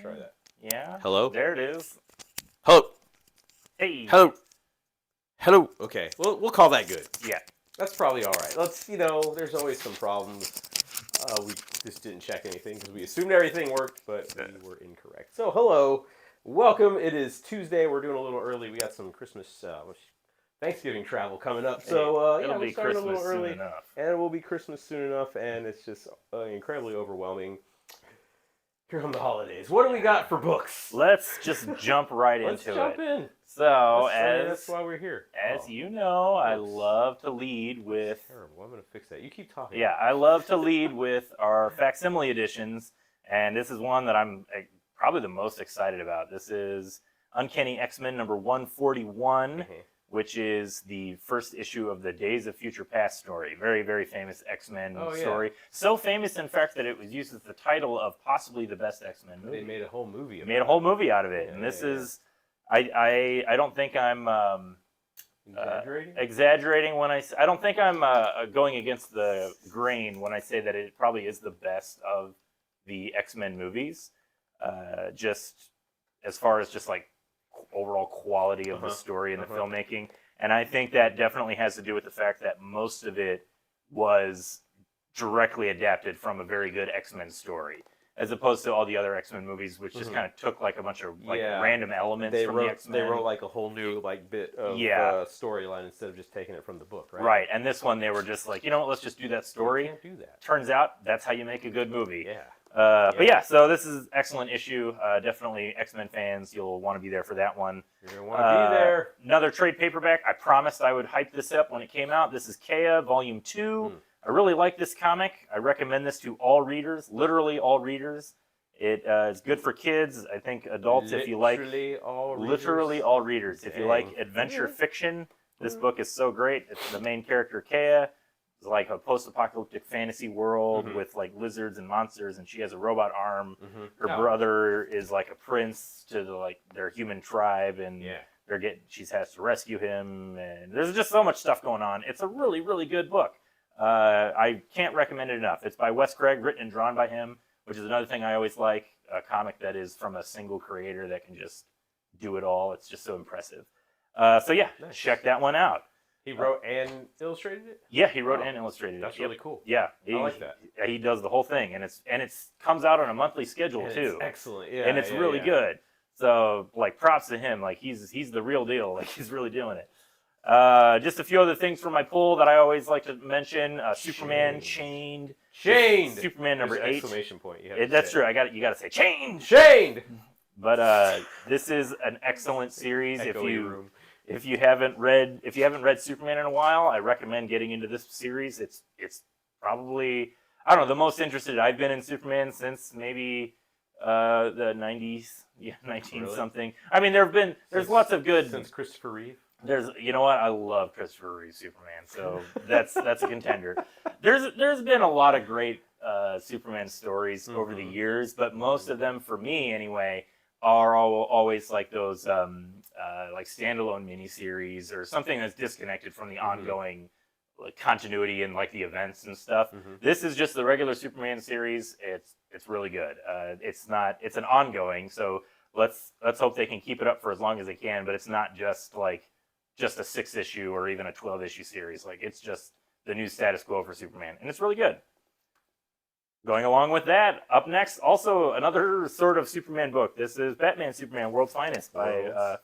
try that. Yeah. Hello? There it is. Hello. Hey. Hello. Hello. Okay. We'll call that good. Yeah. That's probably all right. There's always some problems. We just didn't check anything because we assumed everything worked, but we were incorrect. So, hello. Welcome. It is Tuesday. We're doing a little early. We got some Christmas, Thanksgiving travel coming up. So, It'll we're be starting Christmas a little early. soon enough. And it will be Christmas soon enough, and it's just incredibly overwhelming. Here come the holidays. What do we got for books? Let's just jump right Let's into jump it. in. So, That's why we're here. As you know, I books. love to lead with... Terrible. I'm going to fix that. You keep talking. Yeah, I love to lead with our facsimile editions, and this is one that I'm probably the most excited about. This is Uncanny X-Men number 141, which is the first issue of the Days of Future Past story. Very, very famous X-Men story. So famous, in fact, that it was used as the title of possibly the best X-Men movie. They made a whole movie. Made a whole movie out of it, and this is... I don't think I'm exaggerating when I don't think I'm going against the grain when I say that it probably is the best of the X-Men movies, just as far as just like overall quality of the story and the filmmaking. And I think that definitely has to do with the fact that most of it was directly adapted from a very good X-Men story, as opposed to all the other X-Men movies, which just kind of took like a bunch of random elements from the X-Men. They wrote like a whole new bit of storyline instead of just taking it from the book, right? Right, and this one they were just like, you know what, let's just do that story. You can't do that. Turns out that's how you make a good movie. Yeah. But yeah, so this is an excellent issue. Definitely X-Men fans, you'll want to be there for that one. You're going to want to be there. Another trade paperback. I promised I would hype this up when it came out. This is Kea, Volume 2. I really like this comic. I recommend this to all readers, literally all readers. It is good for kids. I think adults, if you like... Literally all readers. If you like adventure fiction, this book is so great. It's the main character, Kea. It's like a post-apocalyptic fantasy world with like lizards and monsters, and she has a robot arm. Her brother is like a prince to their human tribe, and she has to rescue him. And there's just so much stuff going on. It's a really, really good book. I can't recommend it enough. It's by Wes Craig, written and drawn by him, which is another thing I always like. A comic that is from a single creator that can just do it all. It's just so impressive. So yeah, check that one out. He wrote and illustrated it? Yeah, he wrote and illustrated it. That's really cool. Yeah, I like that. He does the whole thing, and it comes out on a monthly schedule too. It's excellent. Yeah, and it's really good. So like, props to him. Like he's the real deal. Like he's really doing it. Just a few other things from my pull that I always like to mention. Superman Chained. Superman number 8. Exclamation point. That's true. You got to say chained. Chained. But this is an excellent series. If you haven't read Superman in a while, I recommend getting into this series. It's probably, I don't know, the most interested I've been in Superman since maybe the 90s, 19 something. I mean, there's lots of good since Christopher Reeve. You know what? I love Christopher Reeve Superman, so that's a contender. There's been a lot of great Superman stories over the years, but most of them, for me anyway, are always like those like standalone miniseries or something that's disconnected from the ongoing like continuity and like the events and stuff. This is just the regular Superman series. It's really good. It's an ongoing, so let's hope they can keep it up for as long as they can. But it's not just a 6-issue or even a 12-issue series. Like it's just the new status quo for Superman, and it's really good. Going along with that, up next, also another sort of Superman book. This is Batman Superman World's Finest by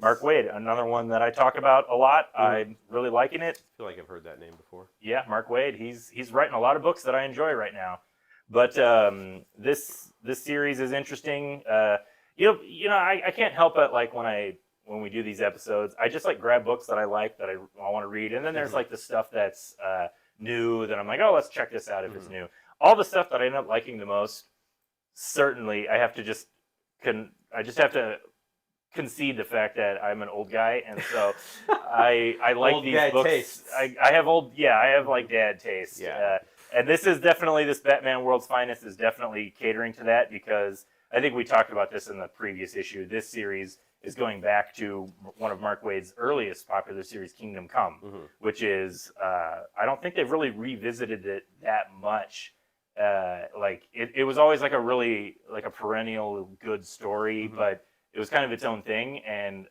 Mark Waid. Another one that I talk about a lot. I'm really liking it. I feel like I've heard that name before. Yeah, Mark Waid. He's writing a lot of books that I enjoy right now. But this series is interesting. I can't help it, like when we do these episodes, I just like grab books that I like that I want to read, and then there's like the stuff that's new that I'm like, oh, let's check this out if it's new. All the stuff that I end up liking the most, certainly I just have to concede the fact that I'm an old guy, and so I like old these books. Tastes. I have like dad tastes. Yeah. And this Batman World's Finest is definitely catering to that, because I think we talked about this in the previous issue. This series is going back to one of Mark Waid's earliest popular series, Kingdom Come, which is, I don't think they've really revisited it that much like it was always like a really like a perennial good story, Mhm. but it was kind of its own thing, and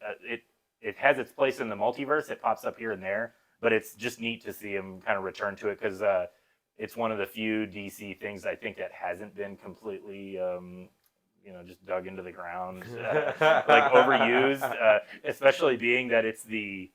it has its place in the multiverse. It pops up here and there, but it's just neat to see him kind of return to it because it's one of the few DC things I think that hasn't been completely just dug into the ground, like overused, especially being that it's the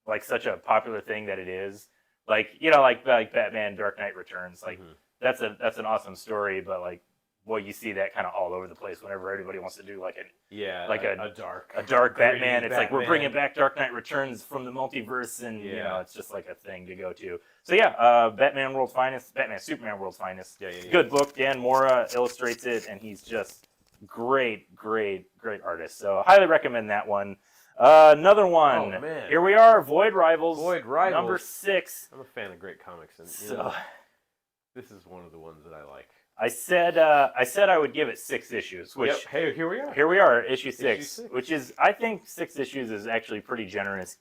like such a popular thing that it is. Like like Batman Dark Knight Returns, like Mhm. that's an awesome story, but like boy, you see that kind of all over the place whenever everybody wants to do like Yeah, like a dark, a dark gritty Batman. It's like we're Batman. bringing back Dark Knight Returns from the multiverse, and Yeah. it's just like a thing to go to. So yeah, Batman World's Finest, Batman Superman World's Finest. Yeah, yeah, yeah. Good book. Dan Mora illustrates it, and he's just great artist. So highly recommend that one. Another one. Oh, man. Here we are, Void Rivals. Void Rivals. Number 6. I'm a fan of great comics, and So this is one of the ones that I like. I said I would give it 6 issues, which Yep. Hey, here we are. here we are, issue 6, 6. which is I think 6 issues is actually pretty generous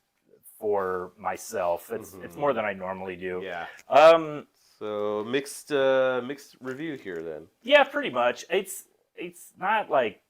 for myself. It's more than I normally do. Yeah. Um, So mixed review here then. yeah, pretty much. It's not like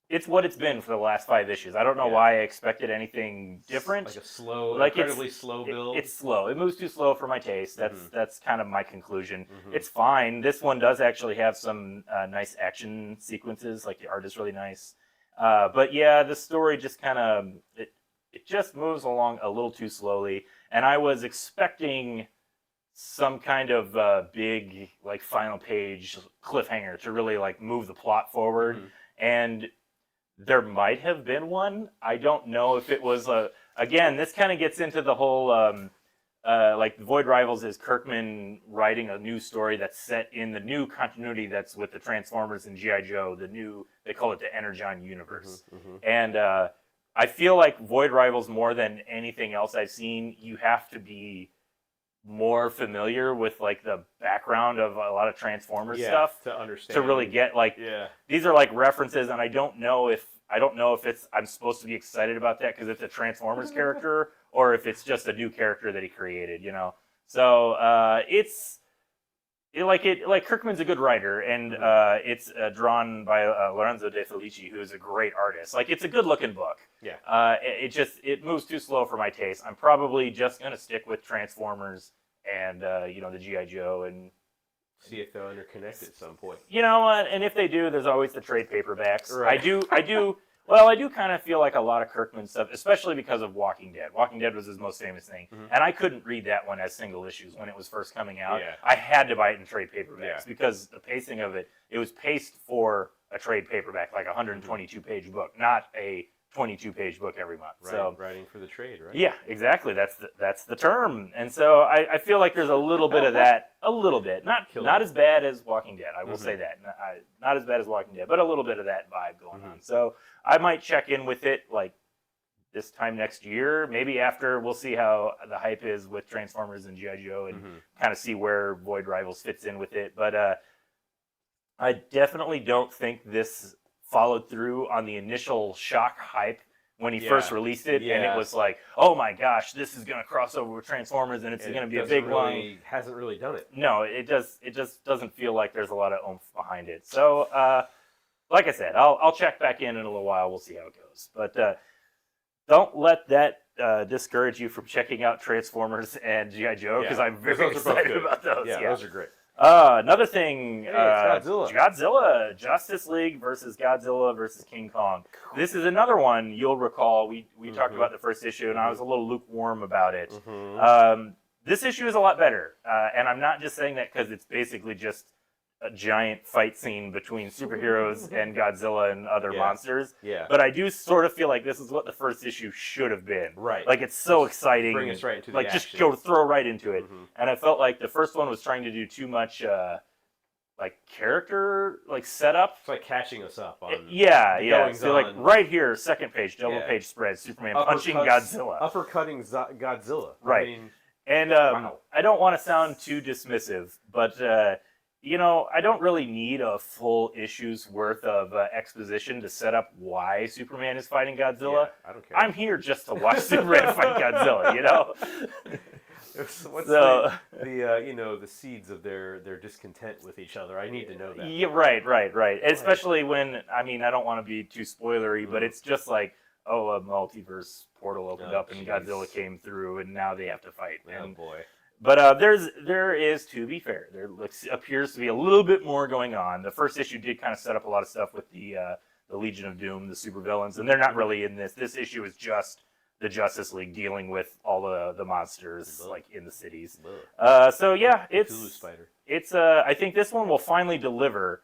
it's what it's been for the last 5 issues. I don't know Yeah. why I expected anything different. Like a slow, Like, incredibly slow build. It's slow. It moves too slow for my taste. That's kind of my conclusion. Mhm. It's fine. This one does actually have some nice action sequences. Like the art is really nice. But yeah, the story just kind of it just moves along a little too slowly. And I was expecting some kind of big like final page cliffhanger to really like move the plot forward. Mhm. And there might have been one. I don't know if it was again, this kind of gets into the whole like Void Rivals is Kirkman writing a new story that's set in the new continuity that's with the Transformers and G.I. Joe, they call it the Energon universe. Mhm. And I feel like Void Rivals, more than anything else I've seen, you have to be more familiar with like the background of a lot of Transformers Yeah, stuff to understand. to really get like Yeah. these are like references, and I don't know if it's I'm supposed to be excited about that because it's a Transformers character or if it's just a new character that he created, So like Kirkman's a good writer, and it's drawn by Lorenzo De Felici, who is a great artist. Like it's a good looking book. Yeah. It moves too slow for my taste. I'm probably just gonna stick with Transformers and the G.I. Joe and. See if they'll interconnect at some point. You know what? And if they do, there's always the trade paperbacks. Right. I do. Well, I do kind of feel like a lot of Kirkman stuff, especially because of Walking Dead. Walking Dead was his most famous thing, and I couldn't read that one as single issues when it was first coming out. Yeah. I had to buy it in trade paperbacks Yeah. because the pacing of it was paced for a trade paperback, like a 122-page book, not a 22-page book every month. Right. So Writing for the trade, right? yeah, exactly. That's the term. And so I feel like there's a little bit of that, a little bit, not as bad as Walking Dead. I will say that, not as bad as Walking Dead, but a little bit of that vibe going on. So I might check in with it like this time next year, maybe after. We'll see how the hype is with Transformers and G.I. Joe, and kind of see where Void Rivals fits in with it. But I definitely don't think this followed through on the initial shock hype when he first released it, and it was like, oh my gosh, this is going to cross over with Transformers, and it's going to be a big one. Hasn't really done it. No, it just doesn't feel like there's a lot of oomph behind it. So, like I said, I'll check back in a little while. We'll see how it goes. But don't let that discourage you from checking out Transformers and G.I. Joe, because I'm very excited about those. Yeah, those are great. Another thing, it's Godzilla. Godzilla, Justice League versus Godzilla versus King Kong. This is another one you'll recall. We talked about the first issue, and I was a little lukewarm about it. This issue is a lot better, and I'm not just saying that because it's basically just a giant fight scene between superheroes and Godzilla and other monsters. Yeah. But I do sort of feel like this is what the first issue should have been. Right. Like it's so exciting. Bring us right into the like action. just throw right into it. And I felt like the first one was trying to do too much like character like setup. It's like catching us up on. Yeah. So like right here, second page, double page spread, Superman punching Godzilla. Uppercutting Godzilla. Right. I mean, and I don't want to sound too dismissive, but I don't really need a full issue's worth of exposition to set up why Superman is fighting Godzilla. I don't care. I'm here just to watch Superman fight Godzilla, What's So the seeds of their discontent with each other? I need to know that. yeah, right. Especially when I mean I don't want to be too spoilery, but it's just like oh a multiverse portal opened Oh, up and Godzilla jeez. came through and now they have to fight. Oh And boy. but there is, to be fair, there appears to be a little bit more going on. The first issue did kind of set up a lot of stuff with the Legion of Doom, the supervillains, and they're not really in this. This issue is just the Justice League dealing with all the monsters like in the cities. So yeah, Cthulhu spider. it's I think this one will finally deliver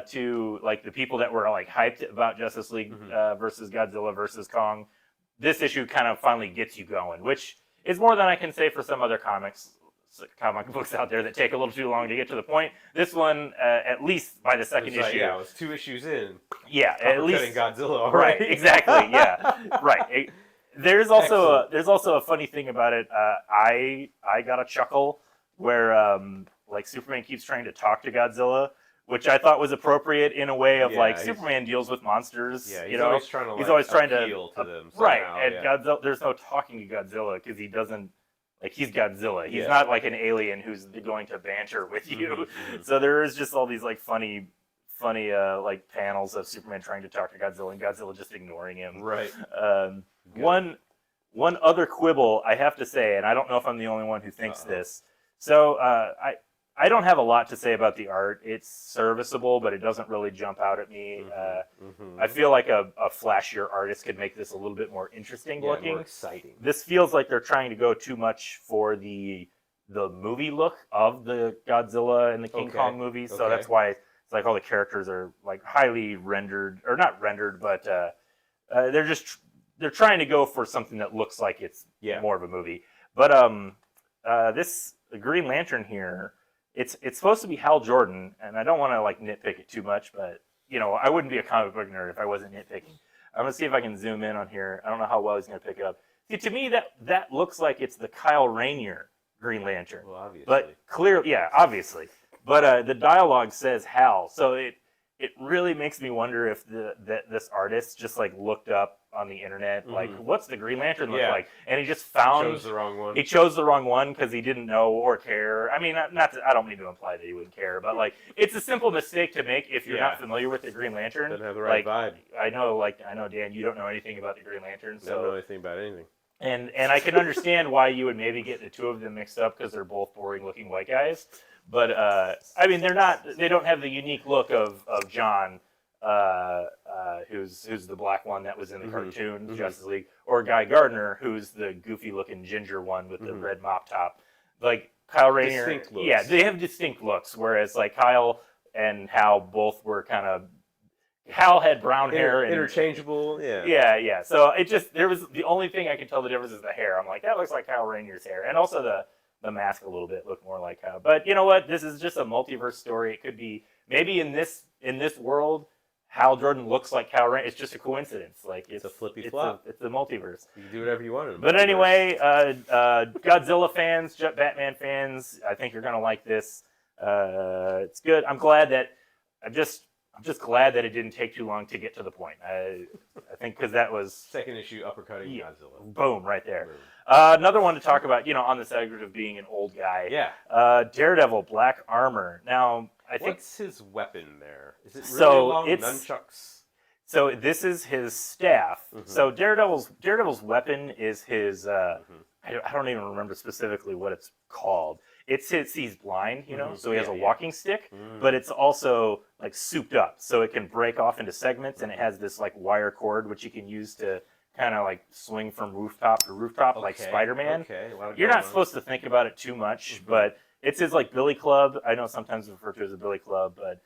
to like the people that were like hyped about Justice League versus Godzilla versus Kong. This issue kind of finally gets you going, which is more than I can say for some other comic books out there that take a little too long to get to the point. This one, at least by the second issue, Yeah, it was 2 issues in. yeah, at least Godzilla already. right, exactly, yeah, right. There's also a funny thing about it. I got a chuckle where like Superman keeps trying to talk to Godzilla, which I thought was appropriate in a way of like Superman deals with monsters. Yeah, he's always trying to. He's always trying to appeal to them. Somehow, right, and Godzilla. There's no talking to Godzilla because he doesn't. Like he's Godzilla. He's not like an alien who's going to banter with you. So there is just all these like funny like panels of Superman trying to talk to Godzilla and Godzilla just ignoring him. Right. One other quibble I have to say, and I don't know if I'm the only one who thinks this. So I don't have a lot to say about the art. It's serviceable, but it doesn't really jump out at me. I feel like a flashier artist could make this a little bit more interesting looking. More exciting. This feels like they're trying to go too much for the movie look of the Godzilla and the King Kong movies. So that's why it's like all the characters are like highly rendered, or not rendered, but they're trying to go for something that looks like it's more of a movie. But this Green Lantern here, it's supposed to be Hal Jordan, and I don't want to like nitpick it too much, but I wouldn't be a comic book nerd if I wasn't nitpicking. I'm gonna see if I can zoom in on here. I don't know how well he's gonna pick it up. See, to me that looks like it's the Kyle Rayner Green Lantern. Well, obviously. But clearly, yeah, obviously. But the dialogue says Hal, so it really makes me wonder if this artist just like looked up on the internet like what's the Green Lantern look like, and he just found chose the wrong one. He chose the wrong one because he didn't know or care. I mean, I don't mean to imply that he wouldn't care, but like it's a simple mistake to make if you're not familiar with the Green Lantern. Doesn't have the right vibe. I know, Dan, you don't know anything about the Green Lantern, so I don't know anything about anything. And I can understand why you would maybe get the two of them mixed up because they're both boring looking white guys. But I mean, they don't have the unique look of John, who's the black one that was in the cartoon Justice League, or Guy Gardner, who's the goofy looking ginger one with the red mop top. Like Kyle Rayner, distinct looks. Yeah, they have distinct looks. Whereas like Kyle and Hal both were kind of. Hal had brown hair. And, interchangeable, yeah. Yeah. So there was the only thing I could tell the difference is the hair. I'm like, that looks like Kyle Rayner's hair. And also the mask a little bit looked more like Kyle. But you know what? This is just a multiverse story. It could be, maybe in this world, Hal Jordan looks like Kyle Rayner. It's just a coincidence. Like it's a flippy flop. It's the multiverse. You can do whatever you want. But anyway, Godzilla fans, Batman fans, I think you're gonna like this. It's good. I'm just glad that it didn't take too long to get to the point. I think because that was second issue uppercutting Godzilla. Boom, right there. Another one to talk about, on the subject of being an old guy. Yeah. Daredevil, Black Armor. Now, I think what's his weapon there? Is it really long nunchucks? So this is his staff. So Daredevil's weapon is his. I don't even remember specifically what it's called. He's blind, so he has a walking stick, but it's also like souped up, so it can break off into segments, and it has this like wire cord which you can use to kind of like swing from rooftop to rooftop like Spider-Man. Okay. You're not supposed to think about it too much, but it's his like billy club. I know sometimes referred to as a billy club, but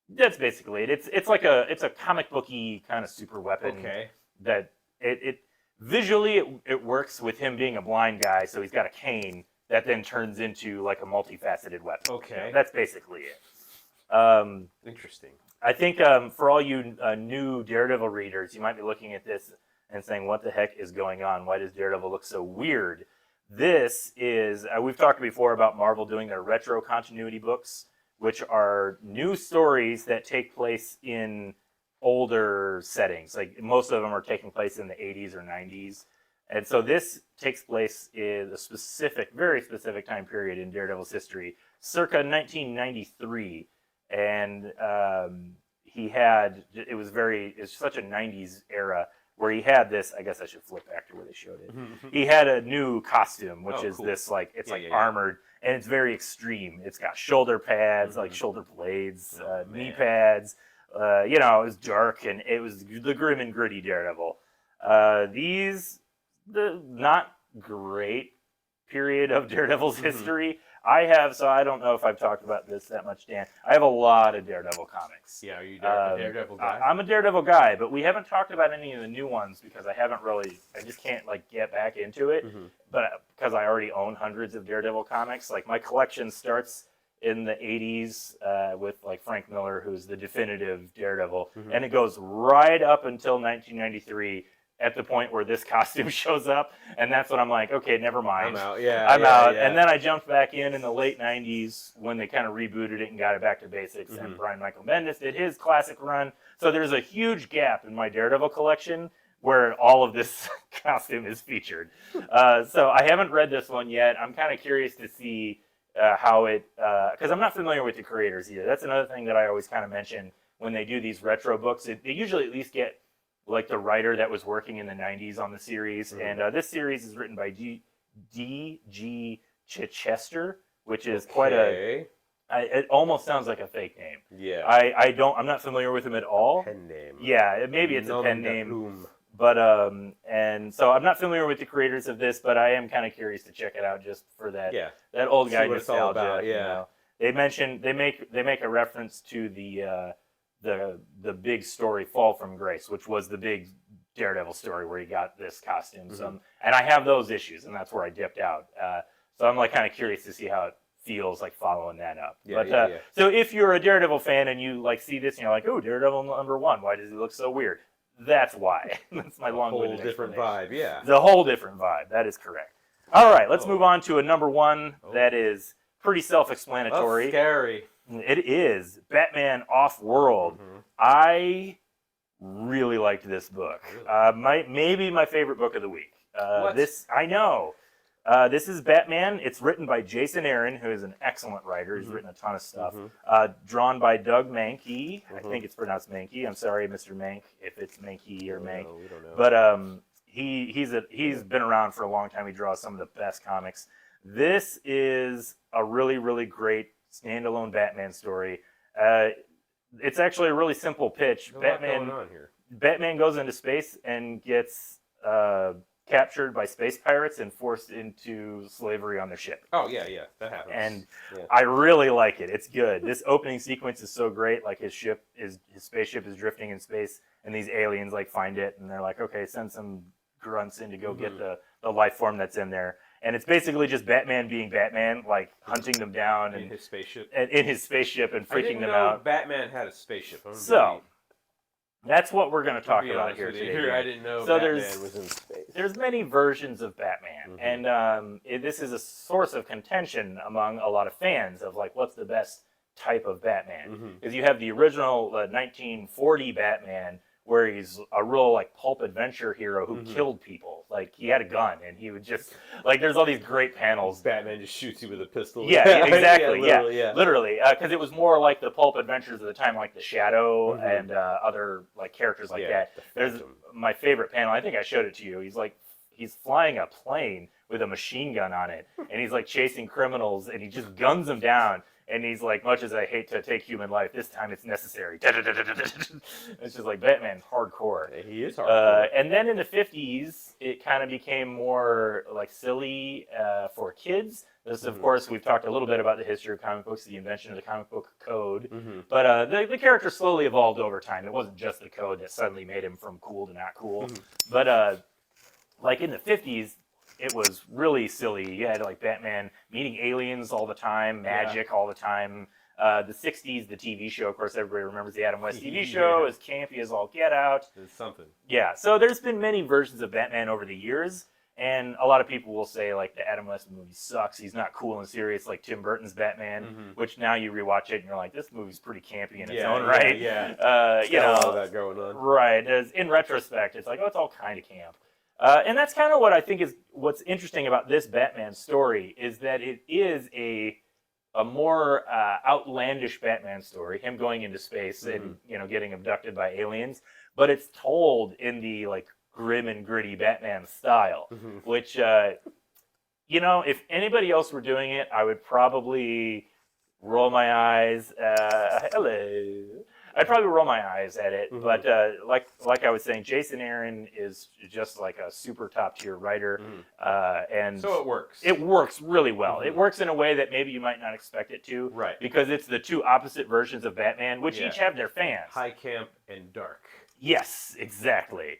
that's basically it. It's a comic booky kind of super weapon. Okay. That it visually it works with him being a blind guy, so he's got a cane that then turns into like a multifaceted weapon. Okay. That's basically it. Interesting. I think for all you new Daredevil readers, you might be looking at this and saying, what the heck is going on? Why does Daredevil look so weird? This is, we've talked before about Marvel doing their retro continuity books, which are new stories that take place in older settings. Like most of them are taking place in the 80s or 90s. And so this takes place in a specific, very specific time period in Daredevil's history, circa 1993. And it's such a 90s era where he had this, I guess I should flip back to where they showed it. He had a new costume, which is cool. this like, it's Yeah. armored, and it's very extreme. It's got shoulder pads, like shoulder blades, knee pads. It was dark, and it was the grim and gritty Daredevil. The not great period of Daredevil's history. I don't know if I've talked about this that much, Dan. I have a lot of Daredevil comics. Yeah, are you a Daredevil guy? I'm a Daredevil guy, but we haven't talked about any of the new ones because I just can't get back into it. But because I already own hundreds of Daredevil comics, like my collection starts in the 80s with like Frank Miller, who's the definitive Daredevil, and it goes right up until 1993 at the point where this costume shows up, and that's when I'm like, okay, never mind. I'm out. I'm out. And then I jumped back in the late 90s when they kind of rebooted it and got it back to basics, and Brian Michael Bendis did his classic run. So there's a huge gap in my Daredevil collection where all of this costume is featured. So I haven't read this one yet. I'm kind of curious to see how it, because I'm not familiar with the creators either. That's another thing that I always kind of mention when they do these retro books. They usually at least get like the writer that was working in the 90s on the series. And this series is written by D.G. Chichester, which is quite it almost sounds like a fake name. Yeah. I'm not familiar with him at all. Pen name. Yeah, maybe it's a pen name. But and so I'm not familiar with the creators of this, but I am kind of curious to check it out just for that old guy nostalgia. It's all about. Yeah. They make a reference to the big story Fall from Grace, which was the big Daredevil story where he got this costume. And I have those issues, and that's where I dipped out. So I'm like kind of curious to see how it feels like following that up. So if you're a Daredevil fan and you like see this and you're like, oh, Daredevil #1, why does he look so weird? That's why. That's my long-winded whole different vibe, yeah. It's a whole different vibe. That is correct. All right, let's move on to a #1 that is pretty self-explanatory. That's scary. It is Batman Off-World. I really liked this book. Maybe my favorite book of the week. I know. This is Batman. It's written by Jason Aaron, who is an excellent writer. He's written a ton of stuff. Drawn by Doug Mahnke. I think it's pronounced Mahnke. I'm sorry, Mr. Mank, if it's Mahnke or Mank. We don't know. But he's been around for a long time. He draws some of the best comics. This is a really, really great standalone Batman story. It's actually a really simple pitch. Batman goes into space and gets captured by space pirates and forced into slavery on their ship. Oh yeah, that happens. And I really like it. It's good. This opening sequence is so great. Like his spaceship is drifting in space, and these aliens like find it, and they're like, okay, send some grunts in to go get the life form that's in there. And it's basically just Batman being Batman, like hunting them down in his spaceship, and freaking them out. Batman had a spaceship. So that's what we're going to talk about here today. I didn't know Batman was in space. There's many versions of Batman, and this is a source of contention among a lot of fans of like, what's the best type of Batman? Because you have the original 1940 Batman, where he's a real like pulp adventure hero who killed people. Like he had a gun and he would just like there's all these great panels. Batman just shoots you with a pistol. Yeah, exactly. Literally, because it was more like the pulp adventures of the time, like the Shadow and other like characters like that. There's my favorite panel. I think I showed it to you. He's flying a plane with a machine gun on it, and he's like chasing criminals, and he just guns them down. And he's like, much as I hate to take human life, this time it's necessary. It's just like Batman's hardcore. He is hardcore. And then in the 50s, it kind of became more like silly for kids. This, of course, we've talked a little bit about the history of comic books, the invention of the comic book code. But the character slowly evolved over time. It wasn't just the code that suddenly made him from cool to not cool. But like in the 50s, it was really silly. You had like Batman meeting aliens all the time, magic all the time. The 60s, the TV show, of course, everybody remembers the Adam West TV show, as campy as all get out. It's something. Yeah, so there's been many versions of Batman over the years, and a lot of people will say like the Adam West movie sucks. He's not cool and serious like Tim Burton's Batman, which now you rewatch it and you're like, this movie's pretty campy in its own right. You know, all that going on. Right. In retrospect, it's like, oh, it's all kind of camp. And that's kind of what I think is what's interesting about this Batman story is that it is a more outlandish Batman story, him going into space and getting abducted by aliens, but it's told in the like grim and gritty Batman style, which if anybody else were doing it, I would probably roll my eyes. Hello. I'd probably roll my eyes at it, but like I was saying, Jason Aaron is just like a super top tier writer, and so it works. It works really well. It works in a way that maybe you might not expect it to, right? Because it's the two opposite versions of Batman, which each have their fans. High camp and dark. Yes, exactly.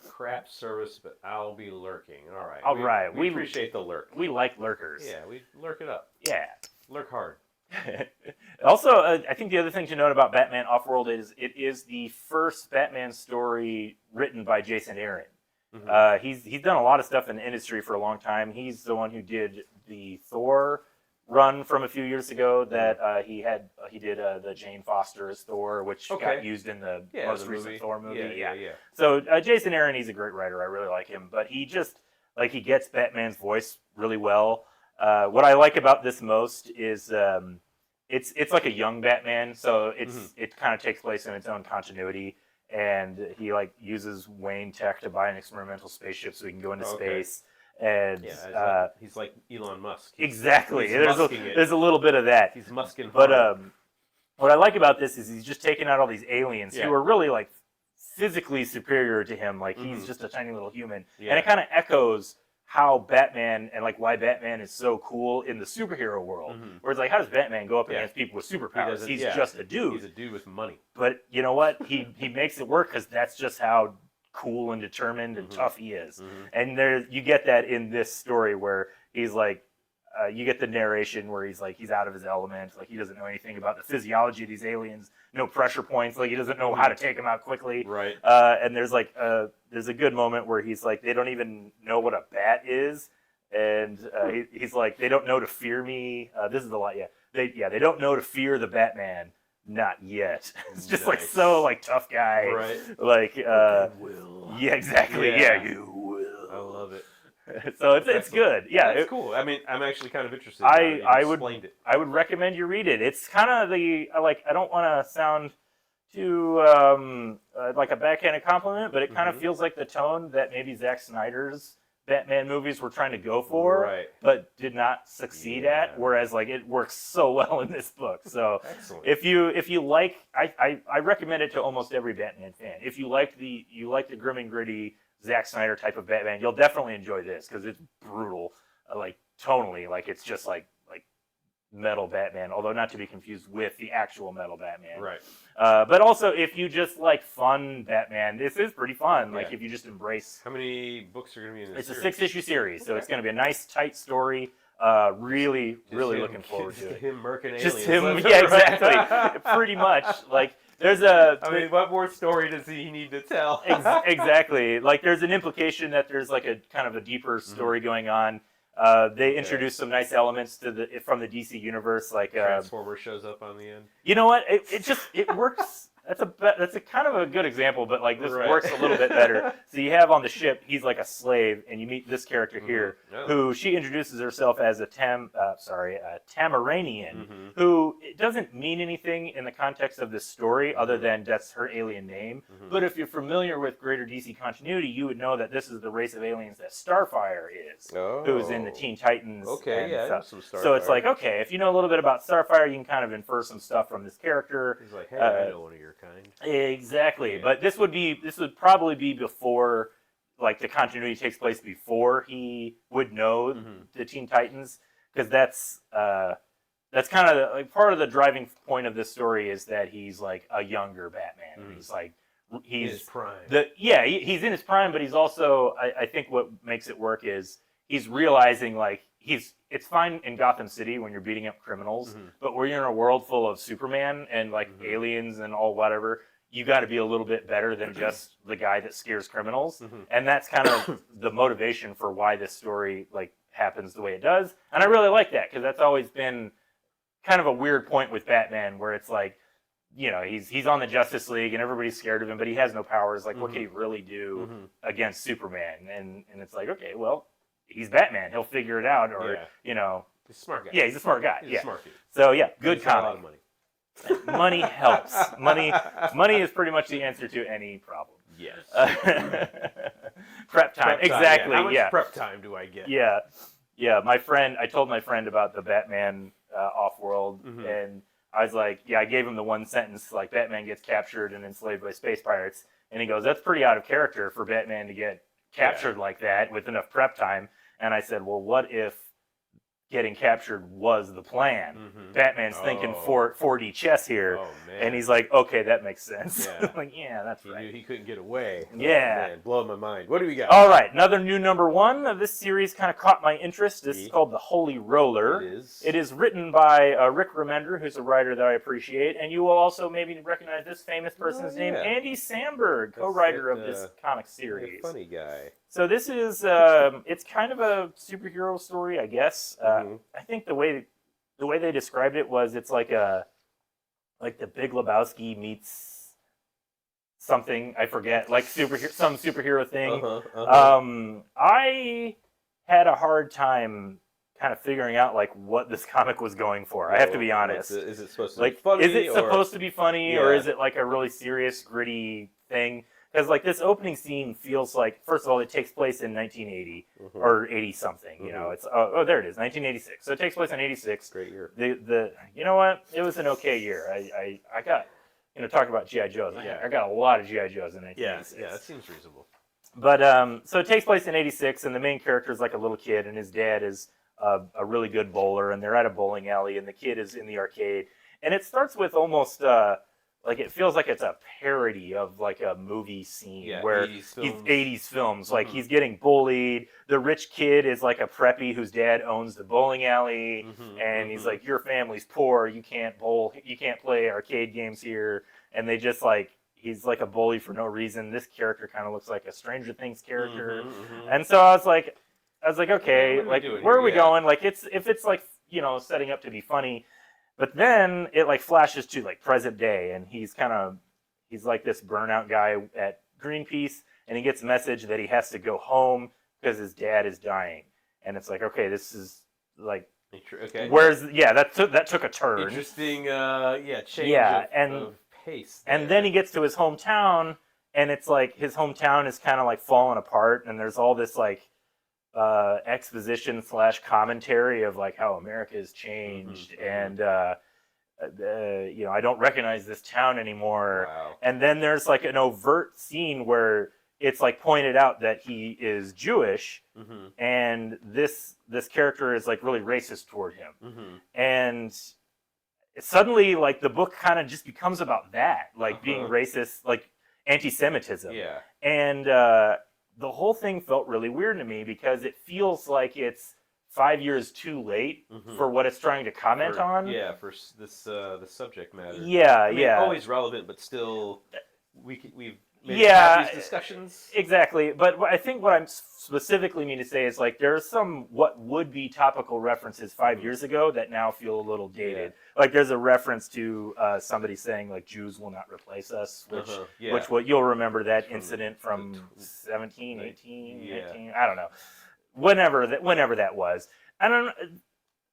Crap service, but I'll be lurking. All right. All right. We appreciate the lurk. We like lurkers. Yeah, we lurk it up. Yeah. Lurk hard. Also, I think the other thing to note about Batman Offworld is it is the first Batman story written by Jason Aaron. He's done a lot of stuff in the industry for a long time. He's the one who did the Thor run from a few years ago that he did the Jane Foster's Thor, which got used in the most recent Thor movie. Yeah. So Jason Aaron, he's a great writer. I really like him, but he just he gets Batman's voice really well. What I like about this most is it's like a young Batman, so it kind of takes place in its own continuity, and he uses Wayne Tech to buy an experimental spaceship so he can go into space. And he's like Elon Musk. Exactly. There's a little bit of that. He's musking. But what I like about this is he's just taking out all these aliens who are really physically superior to him. He's just a tiny little human, and it kind of echoes how Batman and why Batman is so cool in the superhero world. Where it's how does Batman go up against people with superpowers? He's just a dude. He's a dude with money. But you know what? He makes it work because that's just how cool and determined and tough he is. And you get that in this story where he's you get the narration where he's out of his element, he doesn't know anything about the physiology of these aliens, no pressure points, he doesn't know how to take them out quickly. Right. And there's there's a good moment where he's they don't even know what a bat is, and he's they don't know to fear me. This is the line. They don't know to fear the Batman. Not yet. It's just so tough guy. Right. Will. Yeah, exactly. Yeah, you will. I love it. So it's good. Yeah, it's cool. I mean, I'm actually kind of interested. I would recommend you read it. It's kind of I don't want to sound too like a backhanded compliment, but it kind of feels like the tone that maybe Zack Snyder's Batman movies were trying to go for, but did not succeed at. Whereas it works so well in this book. So if you like, I recommend it to almost every Batman fan. If you like the grim and gritty Zack Snyder type of Batman, you'll definitely enjoy this because it's brutal, tonally, it's just like metal Batman, although not to be confused with the actual metal Batman. Right. But also, if you just like fun Batman, this is pretty fun. If you just embrace. How many books are going to be in this? It's a 6-issue series, so it's going to be a nice, tight story. Really looking forward to it. Him murking aliens. Just him, yeah, exactly. Pretty much. There's a. I mean, what more story does he need to tell? Exactly. There's an implication that there's a kind of a deeper story going on. They introduced some nice elements from the DC universe, Transformer shows up on the end. You know what? It works. That's a kind of a good example, but this works a little bit better. So you have on the ship, he's like a slave, and you meet this character here, who she introduces herself as a Tamaranian, who it doesn't mean anything in the context of this story other than that's her alien name. But if you're familiar with greater DC continuity, you would know that this is the race of aliens that Starfire is, who's in the Teen Titans. Okay, some Starfire. So it's okay, if you know a little bit about Starfire, you can kind of infer some stuff from this character. He's hey, I know one of your kind. Exactly, but this would probably be before, the continuity takes place before he would know the Teen Titans, because that's kind of part of the driving point of this story is that he's a younger Batman. He's in his prime. He's in his prime, but he's also I think what makes it work is he's realizing it's fine in Gotham City when you're beating up criminals, but when you're in a world full of Superman and aliens and all whatever, you got to be a little bit better than just the guy that scares criminals. And that's kind of the motivation for why this story happens the way it does. And I really like that because that's always been kind of a weird point with Batman where it's you know, he's on the Justice League and everybody's scared of him, but he has no powers. Like, what can he really do against Superman? And it's like, okay, well, he's Batman. He'll figure it out, or you know, he's a smart guy. Yeah, he's a smart guy. He's a smart dude. So yeah, good He's got comic. a lot of money. Money helps. Money is pretty much the answer to any problem. Yes. Prep time. Exactly. Yeah. How much prep time do I get? Yeah. I told my friend about the Batman Off-World, and I was like, yeah, I gave him the one sentence, like, Batman gets captured and enslaved by space pirates, and he goes, that's pretty out of character for Batman to get captured like that with enough prep time. And I said, well, what if getting captured was the plan? Batman's thinking 4D chess here. Oh, man. And he's like, okay, that makes sense. Yeah. Like, yeah, that's He right. knew he couldn't get away. Yeah. Oh, man, blowing my mind. What do we got? All right, another new number one of this series kind of caught my interest. This is called The Holy Roller. It is. It is written by Rick Remender, who's a writer that I appreciate, and you will also maybe recognize this famous person's name, Andy Samberg, co-writer of this comic series. Funny guy. So this is it's kind of a superhero story, I guess. I think the way they described it was it's like the Big Lebowski meets something, I forget, like some superhero thing. I had a hard time kind of figuring out like what this comic was going for. I have to be honest. Is it supposed to like be funny? Is it supposed to be funny, or is it like a really serious, gritty thing? Because like this opening scene feels like, first of all, it takes place in 1980 or 80 something. You know, it's there it is, 1986. So it takes place in 86. Great year. The you know what? It was an okay year. I got, you know, talking about GI Joes. I got a lot of GI Joes in 1986. Yeah, that seems reasonable. But so it takes place in 86, and the main character is like a little kid, and his dad is a really good bowler, and they're at a bowling alley, and the kid is in the arcade, and it starts with almost like it feels like it's a parody of like a movie scene where 80s films. Like he's getting bullied. The rich kid is like a preppy whose dad owns the bowling alley, and he's like, your family's poor, you can't bowl, you can't play arcade games here. And they just like, he's like a bully for no reason. This character kind of looks like a Stranger Things character. And so I was like, okay, like where are we going? Like if it's like, you know, setting up to be funny. But then it like flashes to like present day, and he's like this burnout guy at Greenpeace, and he gets a message that he has to go home because his dad is dying. And it's like, okay, this is like, that took a turn. Interesting, change of pace there. And then he gets to his hometown, and it's like his hometown is kind of like falling apart, and there's all this like exposition / commentary of like how America has changed, and you know, I don't recognize this town anymore. And then there's like an overt scene where it's like pointed out that he is Jewish, and this character is like really racist toward him, and suddenly like the book kind of just becomes about that, like being racist, like anti-Semitism. And the whole thing felt really weird to me because it feels like it's 5 years too late for what it's trying to comment on. Yeah, for this the subject matter. I mean, always relevant, but still, we've had these discussions. Exactly. But I think what I'm specifically mean to say is like there are some what would be topical references 5 years ago that now feel a little dated. Like there's a reference to somebody saying like Jews will not replace us, which what you'll remember that incident from 17, 18, 18, I don't know. Whenever that was. I don't know.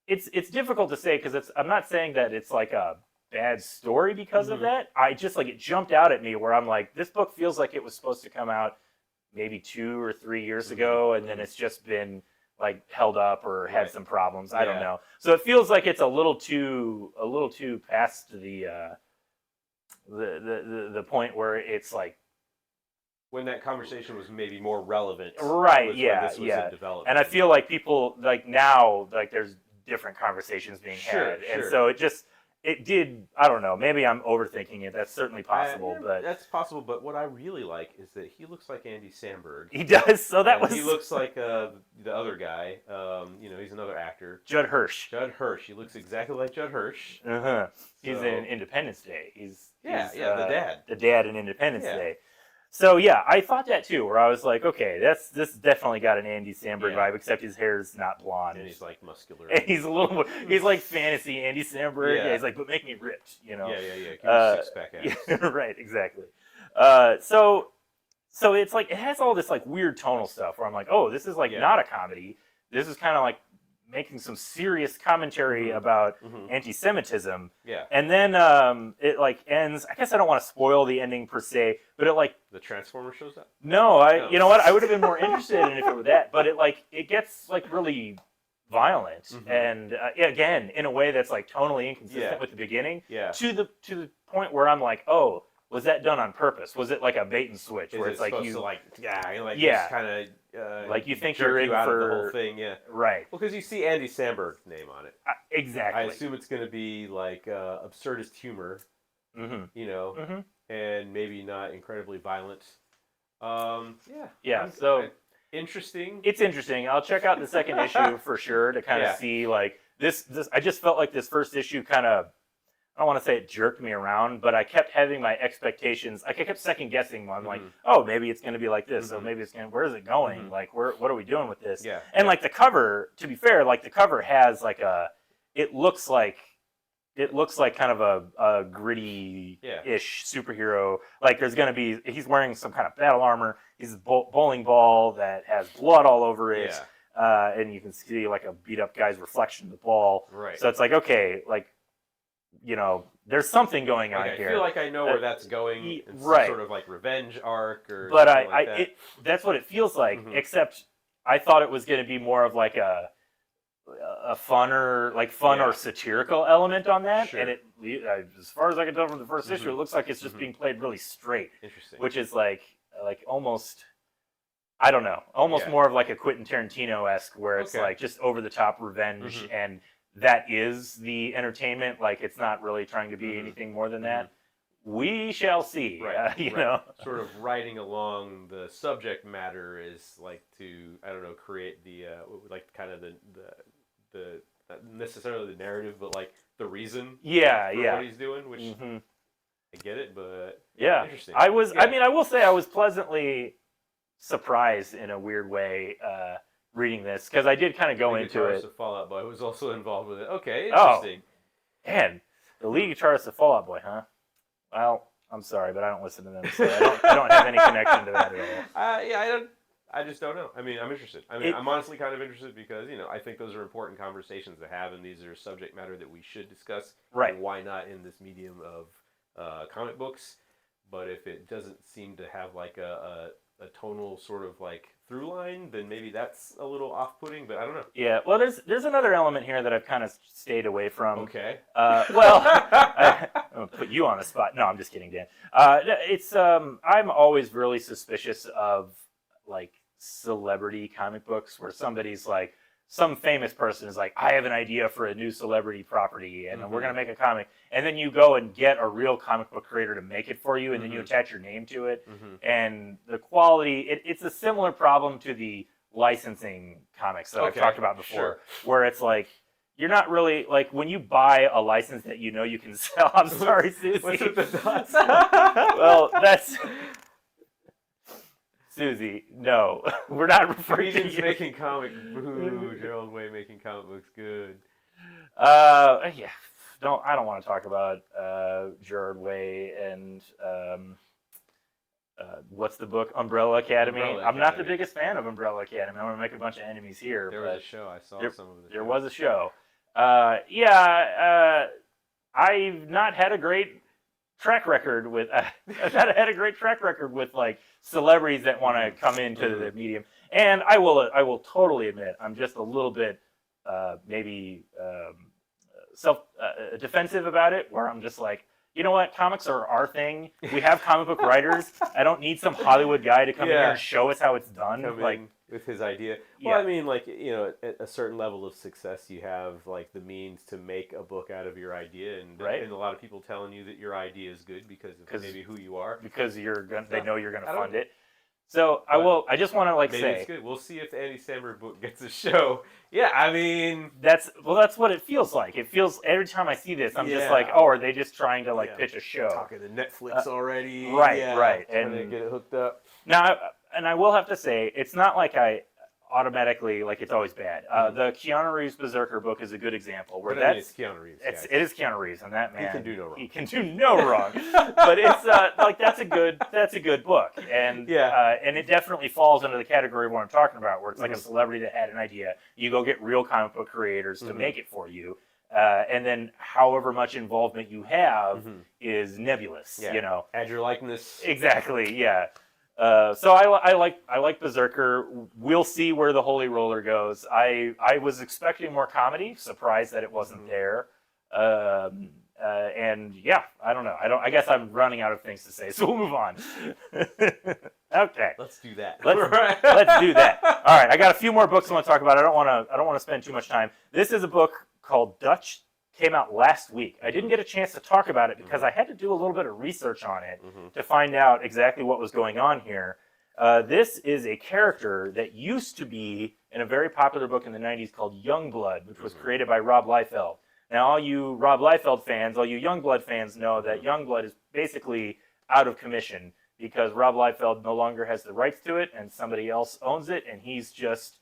It's difficult to say because I'm not saying that it's like a bad story because of that. I just like it jumped out at me where I'm like, this book feels like it was supposed to come out maybe 2 or 3 years ago, and then it's just been like held up or had some problems. I don't know. So it feels like it's a little too past the point where it's like when that conversation was maybe more relevant. Right, this was in development. And I feel like people like now like there's different conversations being had. And so it did, I don't know, maybe I'm overthinking it. That's certainly possible, but that's possible. But what I really like is that he looks like Andy Samberg. He does. So he looks like the other guy. You know, he's another actor. Judd Hirsch. He looks exactly like Judd Hirsch. He's in Independence Day. He's the dad. The dad in Independence Day. So yeah, I thought that too. Where I was like, okay, this definitely got an Andy Samberg Yeah. vibe, except his hair's not blonde. And he's like muscular. And he's a little more, he's like fantasy Andy Samberg. Yeah. Yeah. He's like, but make me rich, you know. Yeah. Give me six pack abs. Yeah, right, exactly. So it's like it has all this like weird tonal stuff where I'm like, oh, this is like Yeah. not a comedy. This is kind of like making some serious commentary about anti-Semitism. Yeah. And then it like ends. I guess I don't want to spoil the ending per se, but it like The Transformer shows up. no, you know what? I would have been more interested in if it were that, but it gets like really violent and again in a way that's like tonally inconsistent with the beginning. Yeah. To the point where I'm like, oh, was that done on purpose? Was it like a bait and switch where Is it's it like supposed you to like Yeah. just kind of like you think jerk you're you in out for of the whole thing? Yeah. right? Well, because you see Andy Samberg's name on it. Exactly. I assume it's going to be like absurdist humor, you know, and maybe not incredibly violent. Yeah. Yeah. So interesting. it's interesting. I'll check out the second issue for sure to kind of see like this. I just felt like this first issue kind of. I don't want to say it jerked me around, but I kept having my expectations. I kept second guessing them. I'm like, oh, maybe it's going to be like this. So maybe it's going to, where is it going? Like, what are we doing with this? Yeah. And like the cover, to be fair, like the cover has like it looks like kind of a gritty-ish superhero. Like there's going to be, he's wearing some kind of battle armor. He's a bowling ball that has blood all over it. Yeah. And you can see like a beat up guy's reflection of the ball. Right. So it's like, okay, like, you know, there's something going on here. I feel like I know where that's going. It's right. Some sort of like revenge arc or but something like that. That's what it feels like, except I thought it was going to be more of like a fun or satirical element on that. Sure. And it, as far as I can tell from the first issue, it looks like it's just being played really straight. Interesting. Which is like almost, I don't know, almost more of like a Quentin Tarantino-esque where it's like just over the top revenge and that is the entertainment. Like it's not really trying to be anything more than that. We shall see. Right. You know, sort of writing along the subject matter is like to create the like kind of the not necessarily the narrative, but like the reason. Yeah, for yeah. What he's doing, which I get it, but yeah, interesting. I was. I mean, I will say I was pleasantly surprised in a weird way. Reading this because I did kind of go into it. The Fall Out Boy was also involved with it. Okay, interesting. Oh, man, the League Guitarist of Fall Out Boy, huh? Well, I'm sorry, but I don't listen to them, so I don't have any connection to that at all. Yeah, I just don't know. I mean, I'm interested. I mean, I'm honestly kind of interested because I think those are important conversations to have, and these are subject matter that we should discuss. Right? And why not in this medium of comic books? But if it doesn't seem to have like a tonal sort of like through line, then maybe that's a little off-putting, but I don't know. Yeah, well, there's another element here that I've kind of stayed away from. Okay. Well, I'm gonna put you on the spot. No, I'm just kidding, Dan. It's I'm always really suspicious of like celebrity comic books where somebody's like, some famous person is like, I have an idea for a new celebrity property and we're going to make a comic. And then you go and get a real comic book creator to make it for you and then you attach your name to it. And the quality, it's a similar problem to the licensing comics that I've talked about before, where it's like, you're not really, like, when you buy a license that you know you can sell, I'm sorry, Susie. What's with the dots? Well, that's... Susie, no, we're not referring to you. Making comic boo. Gerald Way making comic books good. Yeah, I don't want to talk about Gerard Way and what's the book? Umbrella Academy. I'm not the biggest fan of Umbrella Academy. I'm gonna make a bunch of enemies here. There was a show. I saw some of it. There was a show. I've not had a great track record with I've had a great track record with like celebrities that want to come into the medium, and I will totally admit I'm just a little bit maybe self defensive about it, where I'm just like, you know what, comics are our thing. We have comic book writers. I don't need some Hollywood guy to come in here and show us how it's done. With his idea. Well, I mean, like, at a certain level of success, you have like the means to make a book out of your idea, and a lot of people telling you that your idea is good because of maybe who you are, because they know you're gonna fund it. So I just want to maybe say it's good. We'll see if the Andy Samberg book gets a show. Yeah, I mean, that's what it feels like. It feels every time I see this, I'm just like, oh, are they just trying to pitch a show? Talking to Netflix already. Right, right. Trying to get it hooked up. Now, and I will have to say, it's not like I automatically it's always bad. The Keanu Reeves Berserker book is a good example where it's Keanu Reeves. It is Keanu Reeves, and that man he can do no wrong. He can do no wrong. But it's that's a good book, and and it definitely falls under the category of what I'm talking about, where it's like a celebrity that had an idea. You go get real comic book creators to make it for you. And then however much involvement you have is nebulous, Add your likeness. Exactly, yeah. So I like Berserker. We'll see where the Holy Roller goes. I was expecting more comedy. Surprised that it wasn't there. And yeah, I don't know. I guess I'm running out of things to say, so we'll move on. Okay. Let's do that. Let's do that. All right. I got a few more books I want to talk about. I don't want to spend too much time. This is a book called Dutch. Came out last week. I didn't get a chance to talk about it because I had to do a little bit of research on it to find out exactly what was going on here. This is a character that used to be in a very popular book in the 90s called Youngblood, which was created by Rob Liefeld. Now, all you Rob Liefeld fans, all you Youngblood fans know that Youngblood is basically out of commission because Rob Liefeld no longer has the rights to it and somebody else owns it, and he's just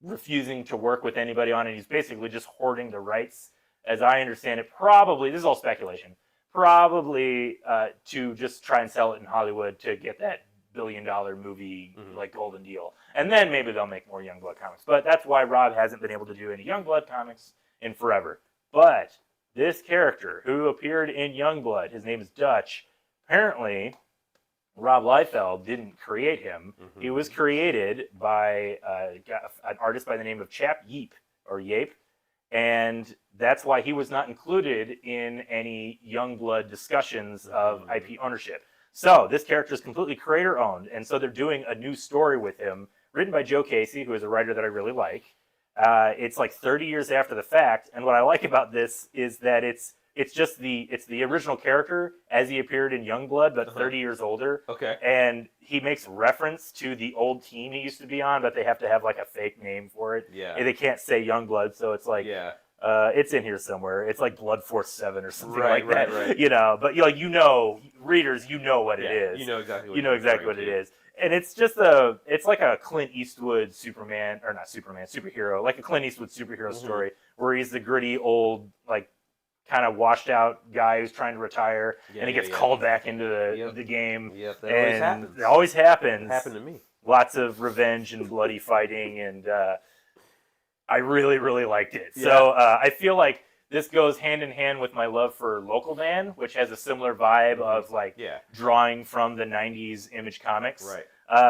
refusing to work with anybody on it. He's basically just hoarding the rights. As I understand it, probably, this is all speculation, probably to just try and sell it in Hollywood to get that billion-dollar movie, like Golden Deal. And then maybe they'll make more Youngblood comics. But that's why Rob hasn't been able to do any Youngblood comics in forever. But this character who appeared in Youngblood, his name is Dutch, apparently Rob Liefeld didn't create him. He was created by an artist by the name of Chap Yeep, or Yape. And that's why he was not included in any Youngblood discussions of IP ownership. So this character is completely creator-owned, and so they're doing a new story with him, written by Joe Casey, who is a writer that I really like. It's like 30 years after the fact, and what I like about this is that it's the original character as he appeared in Youngblood, but 30 years older. Okay. And he makes reference to the old team he used to be on, but they have to have like a fake name for it. Yeah. And they can't say Youngblood, so it's like it's in here somewhere. It's like Blood Force 7 or something like that. Right. But readers, you know what it is. You know exactly what it is. And it's just it's like a Clint Eastwood superhero, like a Clint Eastwood superhero story where he's the gritty old, like, kind of washed out guy who's trying to retire, and he gets called back into the game. Yep, that always always happens. It always happens. It happened to me. Lots of revenge and bloody fighting, and I really, really liked it. Yeah. So I feel like this goes hand in hand with my love for Local Man, which has a similar vibe of drawing from the 90s Image Comics. Right.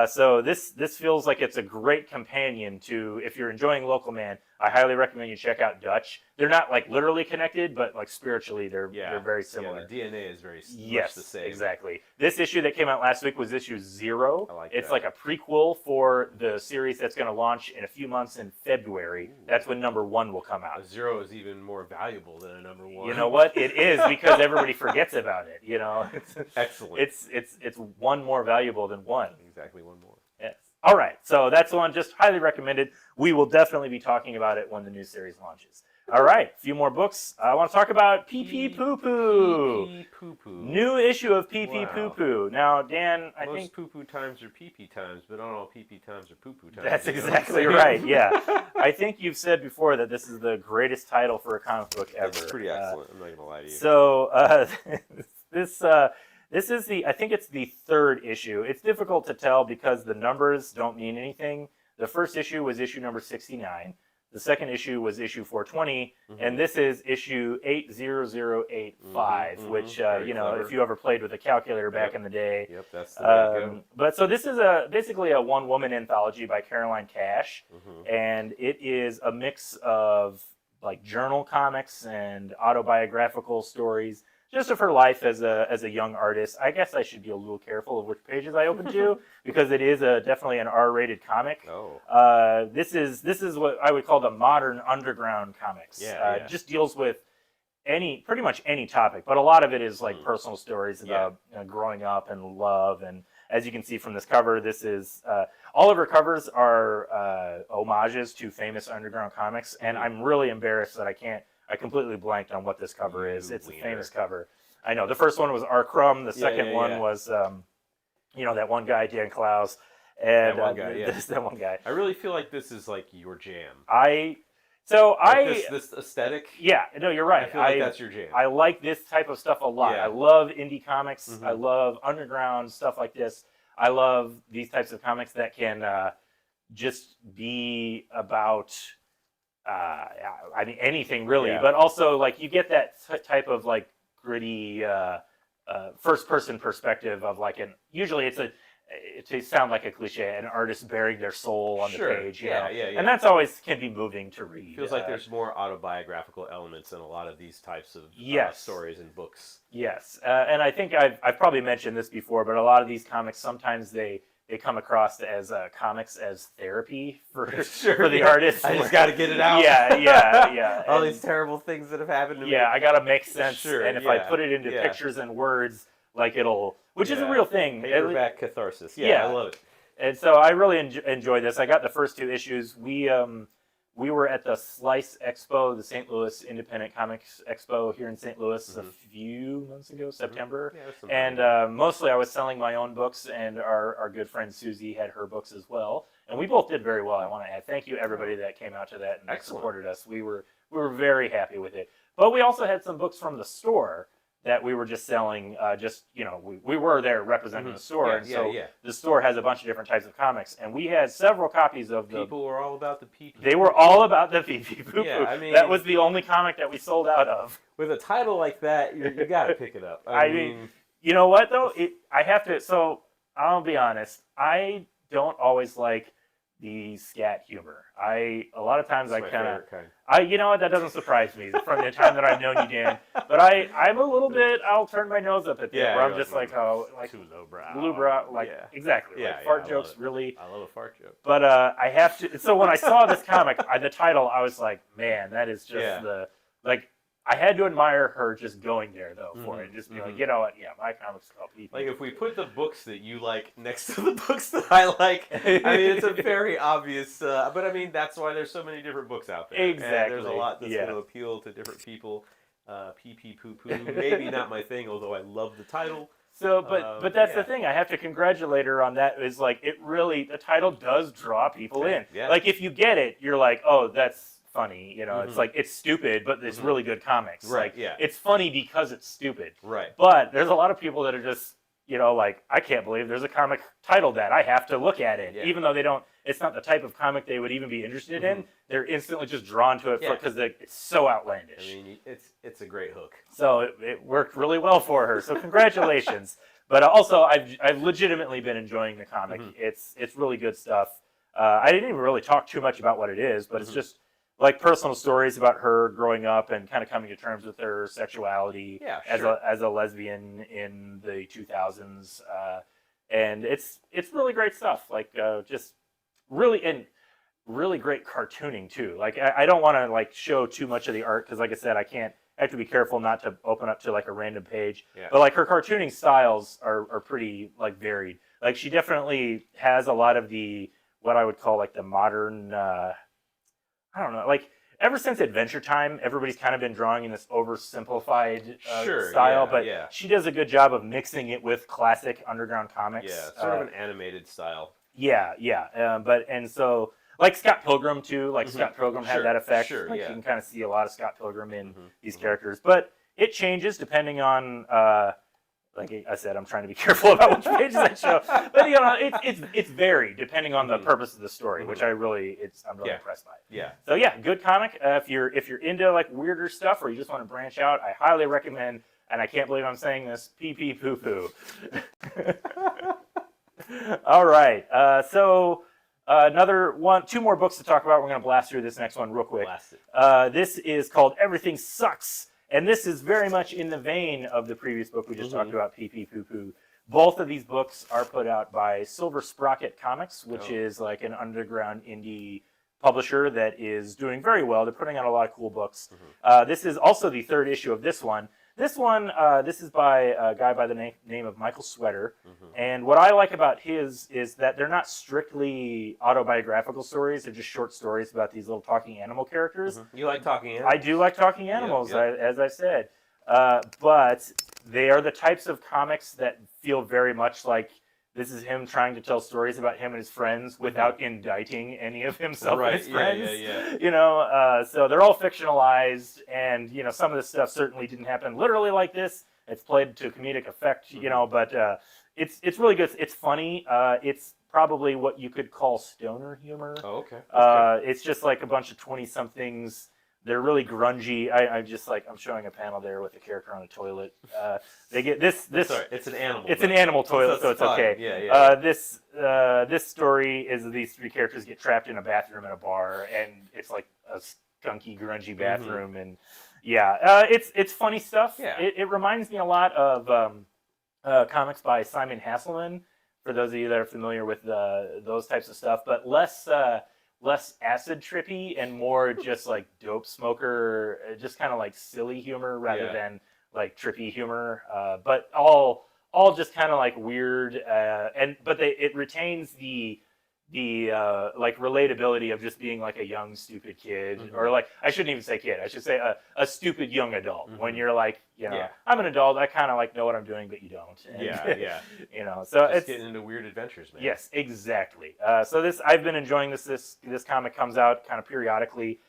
So this feels like it's a great companion to, if you're enjoying Local Man, I highly recommend you check out Dutch. They're not like literally connected, but like spiritually they're very similar. Yeah, the DNA is very much the same. Exactly. This issue that came out last week was issue 0. I like it's that. like a prequel for the series that's going to launch in a few months in February. Ooh. That's when number 1 will come out. A 0 is even more valuable than a number 1. You know what? It is, because everybody forgets about it. Excellent. It's 1 more valuable than 1. Exactly, 1 more. Yes. All right, so that's one, just highly recommended. We will definitely be talking about it when the new series launches. All right, a few more books. I want to talk about Pee Poo Poo. Pee Poo Poo. New issue of Pee Poo Poo. Now, Dan, I think most poo poo times are pee pee times, but not all pee pee times are poo poo times. That's exactly right. Yeah, I think you've said before that this is the greatest title for a comic book ever. It's pretty excellent. I'm not gonna lie to you. So this is I think it's the 3rd issue. It's difficult to tell because the numbers don't mean anything. The first issue was issue number 69. The second issue was issue 420, and this is issue 80085, which, if you ever played with a calculator back in the day. Yep, that's the way to go. But so this is basically a one-woman anthology by Caroline Cash, and it is a mix of like journal comics and autobiographical stories, just of her life as a young artist. I guess I should be a little careful of which pages I open to because it is definitely an R-rated comic. Oh. This is what I would call the modern underground comics. It just deals with pretty much any topic, but a lot of it is like personal stories about growing up and love and as you can see from this cover, this is all of her covers are homages to famous underground comics, and I'm really embarrassed that I completely blanked on what this cover is. It's a famous cover. I know. The first one was R. Crumb. The second one was, that one guy, Dan Klaus. And that one guy, that one guy. I really feel like this is like your jam. This aesthetic. Yeah, no, you're right. I feel like that's your jam. I like this type of stuff a lot. Yeah. I love indie comics. I love underground stuff like this. I love these types of comics that can just be about, anything really. Yeah. But also, like, you get that type of like gritty first-person perspective of like usually it sounds like a cliche, an artist bearing their soul on the page, you know? And that's always can be moving to read. Feels like there's more autobiographical elements in a lot of these types of stories and books. Yes, and I think I've probably mentioned this before, but a lot of these comics, sometimes they come across as comics as therapy for the artist. I just got to get it out. Yeah. All these terrible things that have happened to me. Yeah, I got to make sense. And if I put it into pictures and words, like which is a real thing. Paperback catharsis. Yeah, I love it. And so I really enjoy this. I got the first 2 issues. We were at the Slice Expo, the St. Louis Independent Comics Expo here in St. Louis a few months ago, September. And mostly I was selling my own books, and our good friend Susie had her books as well. And we both did very well, I want to add. Thank you, everybody that came out to that and supported us. We were very happy with it. But we also had some books from the store that we were just selling, we were there representing the store. The store has a bunch of different types of comics. And we had several copies of the... People were all about the pee. They were all about the pee-pee-poo-poo. Yeah, I mean... That was the only comic that we sold out of. With a title like that, you got to pick it up. I mean, you know what, though? I have to... So, I'll be honest. I don't always like the scat humor. A lot of times I kind of... You know what, that doesn't surprise me from the time that I've known you, Dan. But I'm a little bit, I'll turn my nose up at that, where I'm just like, too lowbrow. Exactly. Like fart jokes, really. I love a fart joke. But I have to, so when I saw this comic, the title, I was like, man, that is just I had to admire her just going there, though, for it. Just be like, you know what, my comic's called Pee-Pee. Like, if we put the books that you like next to the books that I like, I mean, it's a very obvious, but I mean, that's why there's so many different books out there. Exactly. And there's a lot that's going to appeal to different people. Pee-Pee-Poo-Poo, maybe not my thing, although I love the title. So, but that's the thing. I have to congratulate her on that. Is like, it really, the title does draw people in. Yeah. Like, if you get it, you're like, oh, that's funny, it's like, it's stupid, but it's really good comics. Right. It's funny because it's stupid. Right. But there's a lot of people that are just, like, I can't believe there's a comic titled that. I have to look at it, even though it's not the type of comic they would even be interested in. They're instantly just drawn to it because it's so outlandish. I mean, it's a great hook. So it worked really well for her. So congratulations. But also, I've legitimately been enjoying the comic. It's really good stuff. I didn't even really talk too much about what it is, but it's just like personal stories about her growing up and kind of coming to terms with her sexuality as a lesbian in the 2000s, and it's really great stuff. Like just really great cartooning too. Like I don't want to like show too much of the art because, like I said, I have to be careful not to open up to like a random page. But like her cartooning styles are pretty like varied. Like she definitely has a lot of the what I would call like the modern. I don't know, like ever since Adventure Time, everybody's kind of been drawing in this oversimplified style, but she does a good job of mixing it with classic underground comics. Yeah, sort of an animated style. And so like Scott Pilgrim too, like Scott Pilgrim had that effect. You can kind of see a lot of Scott Pilgrim in these characters, but it changes depending on. Like I said, I'm trying to be careful about which pages I show, but it's varied depending on the purpose of the story, which I'm really impressed by. Yeah. So good comic. If you're into like weirder stuff or you just want to branch out, I highly recommend. And I can't believe I'm saying this. Pee-Pee-Poo-Poo. All right. So two more books to talk about. We're going to blast through this next one real quick. Blast it. This is called Everything Sucks. And this is very much in the vein of the previous book we just talked about, Pee-Pee-Poo-Poo. Both of these books are put out by Silver Sprocket Comics, which is like an underground indie publisher that is doing very well. They're putting out a lot of cool books. This is also the third issue of this one. This one, this is by a guy by the name of Michael Sweater. Mhm. And what I like about his is that they're not strictly autobiographical stories. They're just short stories about these little talking animal characters. You like talking animals? I do like talking animals, yep. as I said. But they are the types of comics that feel very much like this is him trying to tell stories about him and his friends without indicting any of himself and his friends. Yeah. You know, so they're all fictionalized, and you know, some of this stuff certainly didn't happen literally like this. It's played to comedic effect, you know, but it's really good. It's funny. It's probably what you could call stoner humor. Oh, okay. It's just like a bunch of 20-somethings. They're really grungy. I'm just like, I'm showing a panel there with a character on a toilet. They get this. Sorry, it's an animal. It's an animal toilet, so it's fun. okay. Yeah. This story is these three characters get trapped in a bathroom in a bar, and it's like a skunky, grungy bathroom, and it's funny stuff. Yeah. It reminds me a lot of comics by Simon Hasselman. For those of you that are familiar with those types of stuff, but less acid trippy and more just like dope smoker, just kind of like silly humor rather than like trippy humor. But all just kind of like weird, but it retains the like relatability of just being like a young stupid kid, or like, I shouldn't even say kid, I should say a stupid young adult. When you're like, you know, I'm an adult, I kind of like know what I'm doing, but you don't. And, you know, so just it's getting into weird adventures, man. Yes, exactly. So I've been enjoying this comic comes out kind of periodically.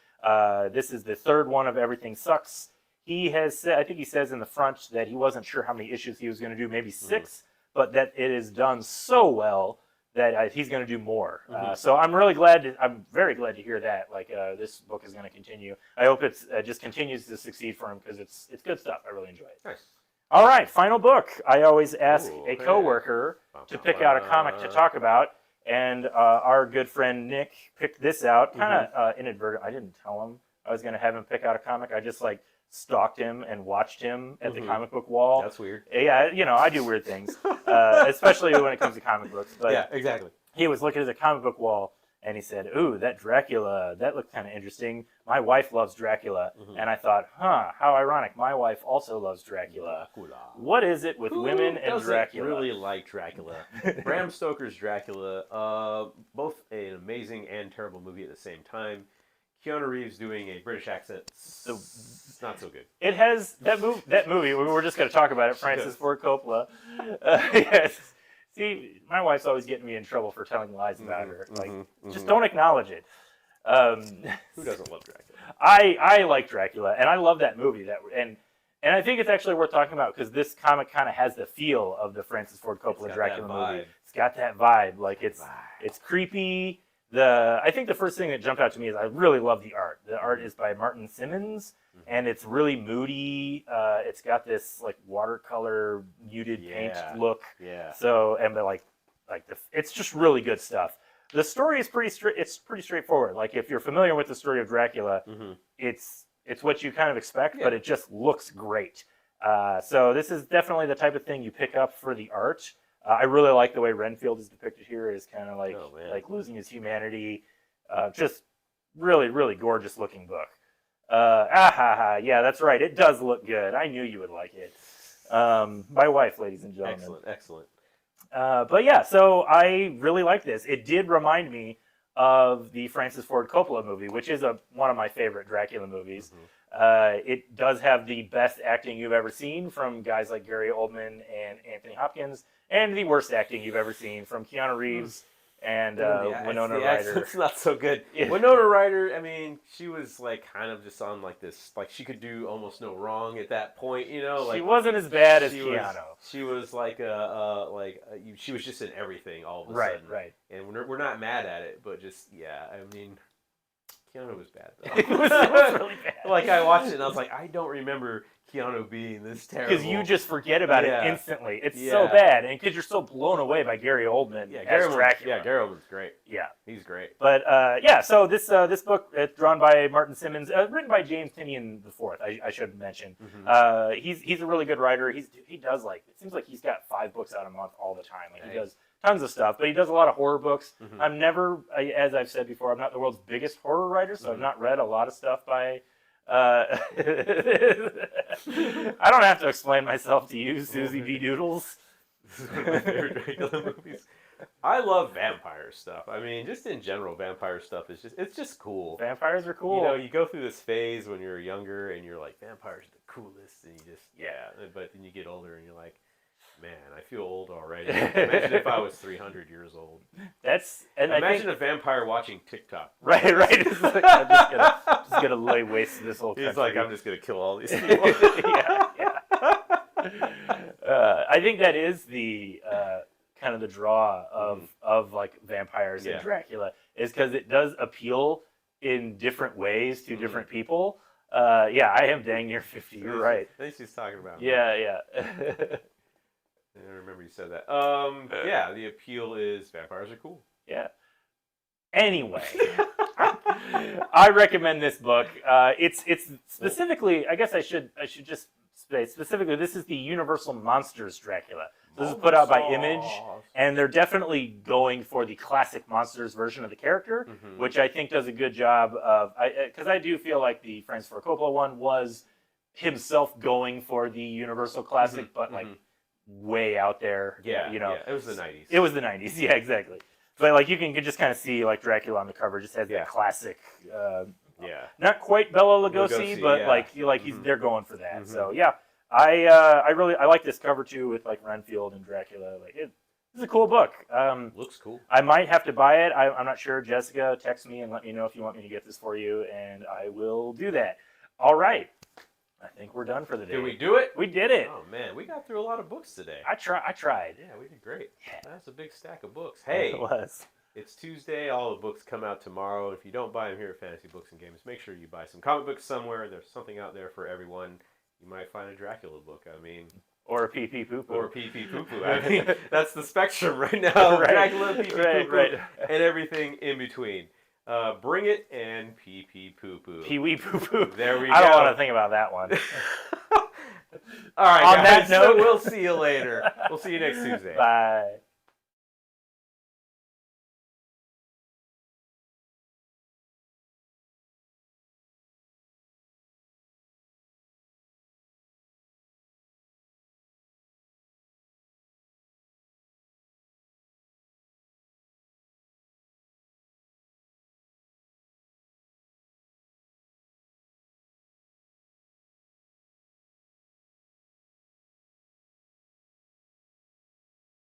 This is the third one of Everything Sucks. He has said, I think he says in the front that he wasn't sure how many issues he was going to do, maybe 6, but that it is done so well that he's going to do more. So I'm very glad to hear that. Like this book is going to continue. I hope it just continues to succeed for him, because it's good stuff. I really enjoy it. Nice. All right, final book. I always ask a coworker to pick out a comic to talk about, and our good friend Nick picked this out. Kind of inadvertent. I didn't tell him I was going to have him pick out a comic. I just like stalked him and watched him at the comic book wall. That's weird. Yeah, you know, I do weird things, especially when it comes to comic books. But yeah, exactly. He was looking at the comic book wall, and he said, "Ooh, that Dracula, that looked kind of interesting. My wife loves Dracula." And I thought, how ironic. My wife also loves Dracula. What is it with women and Dracula? Really like Dracula. Bram Stoker's Dracula, both an amazing and terrible movie at the same time. Keanu Reeves doing a British accent, it's not so good. It has that movie. We were just going to talk about it. Francis Ford Coppola. Yes. See, my wife's always getting me in trouble for telling lies about her. Like, just don't acknowledge it. Who doesn't love Dracula? I like Dracula, and I love that movie. And I think it's actually worth talking about, because this comic kind of has the feel of the Francis Ford Coppola Dracula movie. It's got that vibe. Like it's creepy. I think the first thing that jumped out to me is I really love the art. The art is by Martin Simmons, and it's really moody. It's got this like watercolor muted paint look. Yeah. So it's just really good stuff. The story is pretty straightforward. Like, if you're familiar with the story of Dracula, it's what you kind of expect, but it just looks great. So this is definitely the type of thing you pick up for the art. I really like the way Renfield is depicted here, is kind of like losing his humanity. Just really, really gorgeous looking book. Yeah, that's right. It does look good. I knew you would like it. My wife, ladies and gentlemen. Excellent. But yeah, so I really like this. It did remind me of the Francis Ford Coppola movie, which is one of my favorite Dracula movies. It does have the best acting you've ever seen from guys like Gary Oldman and Anthony Hopkins, and the worst acting you've ever seen from Keanu Reeves and Winona Ryder. It's not so good. Winona Ryder, I mean, she was like kind of just on like this, like she could do almost no wrong at that point, you know. Like, she wasn't as bad as Keanu. She was like she was just in everything all of a sudden. Right. And we're not mad at it, but just I mean, Keanu was bad though. It was really bad. Like, I watched it and I was like, I don't remember Keanu being this terrible. Because you just forget about it instantly. It's so bad, and because you're so blown away by Gary Oldman as Dracula. Gary Oldman's great. Yeah, he's great. But so this book, it's drawn by Martin Simmons, written by James Tynion IV. I should mention. He's a really good writer. He does it seems like he's got 5 books out a month all the time. Like, he does tons of stuff, but he does a lot of horror books. I'm never, as I've said before, I'm not the world's biggest horror writer, so I've not read a lot of stuff by I don't have to explain myself to you, Susie B. Doodles. This is one of my favorite Dracula movies. I love vampire stuff. I mean, just in general, vampire stuff is it's just cool. Vampires are cool. You know, you go through this phase when you're younger and you're like, vampires are the coolest, and you just but then you get older and you're like, man, I feel old already. Imagine if I was 300 years old. Imagine a vampire watching TikTok. Right. It's like, I'm just gonna lay waste to this whole country. He's like, I'm just gonna kill all these people. yeah. I think that is the kind of the draw of like vampires and Dracula, is because it does appeal in different ways to different people. I am dang near 50. You're right. I think she's talking about me. Yeah. I remember you said that. The appeal is vampires are cool. Yeah. Anyway, I recommend this book. It's specifically, I guess I should just say specifically, this is the Universal Monsters Dracula. This is put out by Image, and they're definitely going for the classic Monsters version of the character, which I think does a good job of, because I do feel like the Francis Ford Coppola one was himself going for the Universal classic, but like way out there. Yeah, you know, it was the 90s. It was the 90s, yeah, exactly. But like you can just kind of see like Dracula on the cover just has that classic, not quite Bela Lugosi, but they're going for that. So yeah, I really like this cover too with like Renfield and Dracula. Like it's a cool book. Looks cool. I might have to buy it. I'm not sure. Jessica, text me and let me know if you want me to get this for you, and I will do that. All right. I think we're done for the day. Did we do it? We did it. Oh man, we got through a lot of books today. I tried. Yeah, we did great. Yeah. That's a big stack of books. Hey, it was. It's Tuesday. All the books come out tomorrow. If you don't buy them here at Fantasy Books and Games, make sure you buy some comic books somewhere. There's something out there for everyone. You might find a Dracula book. I mean, or a pee pee poo poo. Or a pee pee poo poo. I mean, that's the spectrum right now. Dracula, pee pee poo poo, and everything in between. Bring it and pee pee poo poo. Pee wee poo poo. There we go. I don't want to think about that one. All right, On guys. that note, so we'll see you later. We'll see you next Tuesday. Bye.